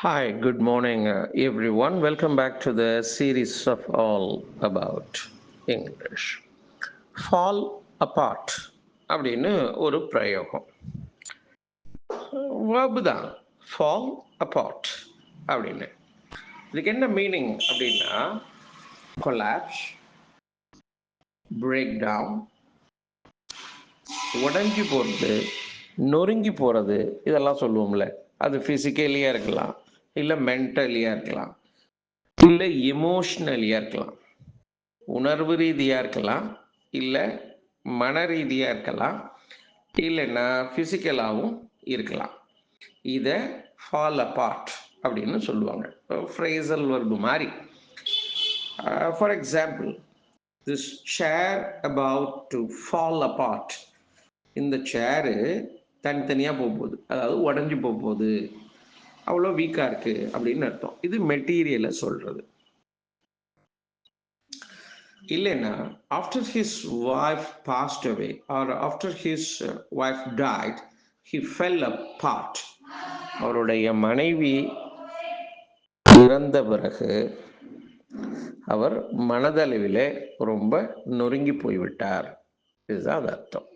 Hi, good morning, everyone. Welcome back to the series of All About English. Fall apart அப்படின்னு ஒரு பிரயோகம். verb தான் fall apart அப்படின்னு. இதுக்கு என்ன மீனிங் அப்படின்னா collapse, break down, உடைஞ்சு போகிறது, நொறுங்கி போகிறது இதெல்லாம் சொல்லுவோம்ல. அது ஃபிசிக்கலியாக இருக்கலாம், இல்லை மென்டலியாக இருக்கலாம், இல்லை எமோஷ்னலியாக இருக்கலாம், உணர்வு ரீதியாக இருக்கலாம், இல்லை மன ரீதியாக இருக்கலாம், இல்லைன்னா ஃபிசிக்கலாகவும் இருக்கலாம். இதை ஃபால் அபார்ட் அப்படின்னு சொல்லுவாங்க. ஃப்ரேசல் வர்பு மாதிரி. For example, this chair about to fall apart. இந்த சேரு தனித்தனியாக போகுது, அதாவது உடஞ்சி போகுது, அவ்வளோ வீக்காக இருக்குது அப்படின்னு அர்த்தம். இது மெட்டீரியலை சொல்கிறது. இல்லைன்னா after his wife passed away or after his wife died he fell apart. அவருடைய மனைவி இறந்த பிறகு அவர் மனதளவிலே ரொம்ப நொறுங்கி போய்விட்டார். இதுதான் அது அர்த்தம்.